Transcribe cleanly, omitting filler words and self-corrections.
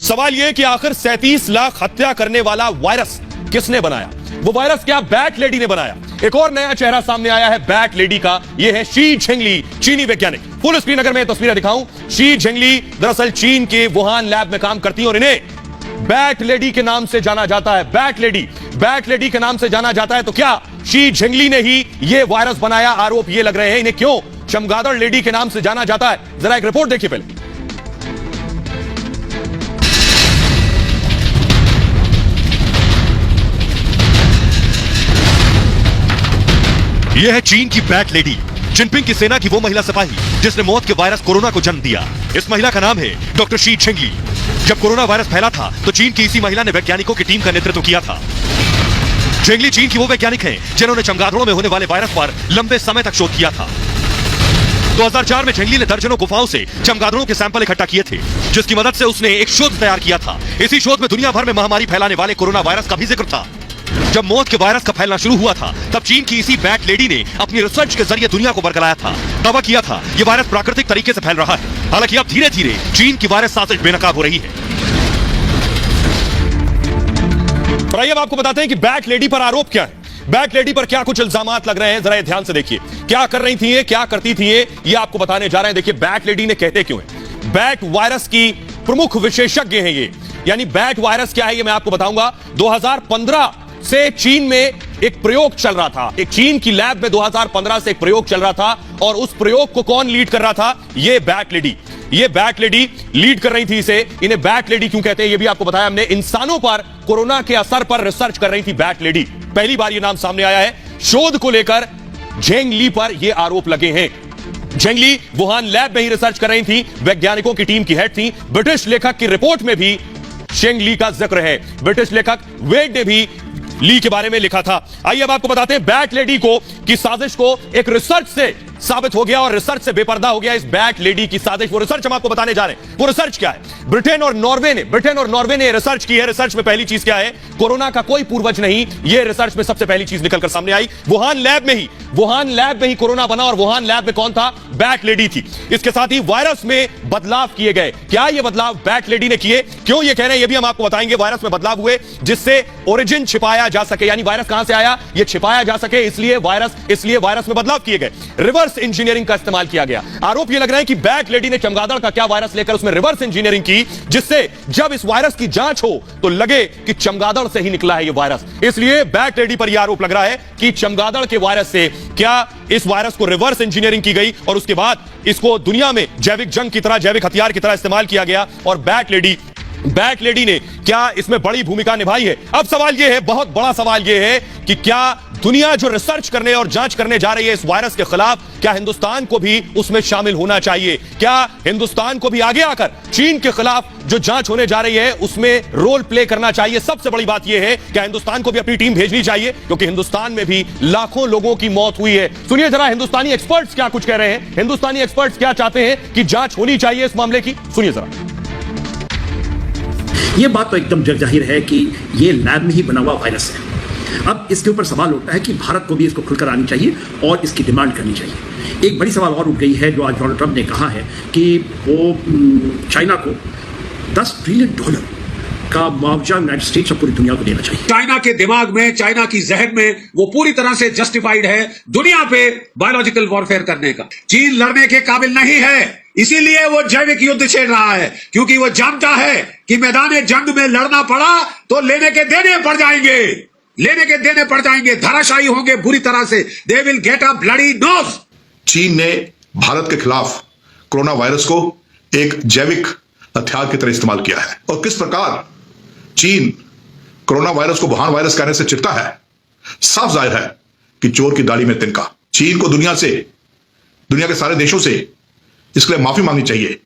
सवाल यह कि आखिर 37 लाख हत्या करने वाला वायरस किसने बनाया? वो वायरस क्या बैट लेडी ने बनाया? एक और नया चेहरा सामने आया है बैट लेडी का। यह है शी झेंगली, चीनी वैज्ञानिक। फुल स्क्रीन अगर मैं तस्वीरें दिखाऊं, शी झेंगली दरअसल चीन के वुहान लैब में काम करती हैं और इन्हें बैट लेडी के नाम से जाना जाता है। बैट लेडी के नाम से जाना जाता है। तो क्या शी झेंगली ने ही यह वायरस बनाया? आरोप ये लग रहे हैं। इन्हें क्यों चमगादड़ लेडी के नाम से जाना जाता है? जरा एक रिपोर्ट देखिए पहले। यह है चीन की बैट लेडी, जिनपिंग की सेना की वो महिला सिपाही जिसने मौत के वायरस कोरोना को जन्म दिया। इस महिला का नाम है डॉक्टर शी झेंगली। जब कोरोना वायरस फैला था तो चीन की इसी महिला ने वैज्ञानिकों की टीम का नेतृत्व किया था। झेंगली चीन की वो वैज्ञानिक हैं जिन्होंने चमगादड़ों में होने वाले वायरस पर लंबे समय तक शोध किया था। 2004 में झेंगली ने दर्जनों गुफाओं से चमगादड़ों के सैंपल इकट्ठा किए थे, जिसकी मदद से उसने एक शोध तैयार किया था। इसी शोध में दुनिया भर में महामारी फैलाने वाले कोरोना वायरस का भी जिक्र था। जब मौत के वायरस का फैलना शुरू हुआ था, तब चीन की इसी बैट लेडी ने अपनी रिसर्च के जरिए दुनिया को बरगलाया था। दावा किया था ये वायरस प्राकृतिक तरीके से फैल रहा है। हालांकि अब धीरे धीरे चीन की वायरस साजिश बेनकाब हो रही है। और आइए अब आपको बताते हैं कि बैट लेडी पर आरोप क्या है। बैट लेडी पर क्या कुछ इल्जामात लग रहे हैं, जरा ध्यान से देखिए। क्या कर रही थी ये, क्या करती थी ये आपको बताने जा रहे हैं। देखिए बैट लेडी ने कहते क्यों है। बैट वायरस की प्रमुख विशेषज्ञ हैं ये। यानी बैट वायरस क्या है ये मैं आपको बताऊंगा। 2015 से चीन में एक प्रयोग चल रहा था। एक चीन की लैब में 2015 से एक प्रयोग चल रहा था और उस प्रयोग को कौन लीड कर रहा था? ये बैट लेडी। ये बैट लेडी लीड कर रही थी इसे। इन्हें बैट लेडी क्यों कहते हैं ये भी आपको बताया हमने। इंसानों पर कोरोना के असर पर रिसर्च कर रही थी बैट लेडी। पहली बार ये नाम सामने आया है। शोध को लेकर झेंगली पर ये आरोप लगे हैं। झेंगली वुहान लैब में ही रिसर्च कर रही थी, वैज्ञानिकों की टीम की हेड थी। ब्रिटिश लेखक की रिपोर्ट में भी झेंगली का जिक्र है। ब्रिटिश लेखक वेड ने भी ली के बारे में लिखा था। आइए अब आपको बताते हैं बैट लेडी को की साजिश को एक रिसर्च से साबित हो गया और रिसर्च से बेपर्दा हो गया इस बैट लेडी की साजिश। वो रिसर्च हम आपको बताने जा रहे हैं। वो रिसर्च क्या है? ब्रिटेन और नॉर्वे ने रिसर्च की है। रिसर्च में पहली चीज क्या है? कोरोना का कोई पूर्वज नहीं। ये रिसर्च में सबसे पहली चीज निकलकर सामने आई। वुहान लैब में ही कोरोना बना और वुहान लैब में कौन था? बैट लेडी थी। इसके साथ ही वायरस में बदलाव किए गए। क्या ये बदलाव बैट लेडी ने किए? क्यों ये कह रहे हैं ये भी हम आपको बताएंगे। वायरस में बदलाव हुए जिससे ओरिजिन छिपाया जा सके, यानी वायरस कहां से आया ये छिपाया जा सके, इसलिए वायरस में बदलाव किए गए। रिवर्स इंजीनियरिंग का इस्तेमाल किया गया। आरोप यह लग रहा है कि बैट लेडी ने चमगादड़ का क्या वायरस लेकर उसमें रिवर्स इंजीनियरिंग की, जिससे जब इस वायरस की जांच हो तो लगे कि चमगादड़ से ही निकला है ये वायरस। इसलिए बैट लेडी पर यह आरोप लग रहा है कि चमगादड़ के वायरस से क्या इस वायरस को रिवर्स इंजीनियरिंग की गई और उसके बाद इसको दुनिया में जैविक जंग की तरह, जैविक हथियार की तरह इस्तेमाल किया गया और बैट लेडी ने क्या इसमें बड़ी भूमिका निभाई है? अब सवाल यह है, बहुत बड़ा सवाल यह है कि क्या दुनिया जो रिसर्च करने और जांच करने जा रही है इस वायरस के खिलाफ, क्या हिंदुस्तान को भी उसमें शामिल होना चाहिए? क्या हिंदुस्तान को भी आगे आकर चीन के खिलाफ जो जांच होने जा रही है उसमें रोल प्ले करना चाहिए? सबसे बड़ी बात यह है, क्या हिंदुस्तान को भी अपनी टीम भेजनी चाहिए? क्योंकि हिंदुस्तान में भी लाखों लोगों की मौत हुई है। सुनिए जरा हिंदुस्तानी एक्सपर्ट्स क्या कुछ कह रहे हैं। हिंदुस्तानी एक्सपर्ट्स क्या चाहते हैं कि जांच होनी चाहिए इस मामले की, सुनिए जरा। ये बात तो एकदम जाहिर है कि ये लैब में ही बना हुआ वायरस है। अब इसके ऊपर सवाल उठता है कि भारत को भी इसको खुलकर आनी चाहिए और इसकी डिमांड करनी चाहिए। एक बड़ी सवाल और उठ गई है जो आज डोनाल्ड ट्रंप ने कहा है कि वो चाइना को $10 ट्रिलियन का मुआवजा यूनाइटेड स्टेट्स और पूरी दुनिया को देना चाहिए। चाइना के दिमाग में, चाइना की जहन में वो पूरी तरह से जस्टिफाइड है दुनिया पे बायोलॉजिकल वॉरफेयर करने का। चीन लड़ने के काबिल नहीं है, इसीलिए वो जैविक युद्ध छेड़ रहा है, क्योंकि वो जानता है कि मैदान जंग में लड़ना पड़ा तो लेने के देने पड़ जाएंगे, धराशायी होंगे बुरी तरह से। They will get a bloody nose. चीन ने भारत के खिलाफ कोरोना वायरस को एक जैविक हथियार की तरह इस्तेमाल किया है और किस प्रकार चीन कोरोना वायरस को वुहान वायरस कहने से चिढ़ता है, साफ जाहिर है कि चोर की दाढ़ी में तिनका। चीन को दुनिया के सारे देशों से इसके लिए माफी मांगनी चाहिए।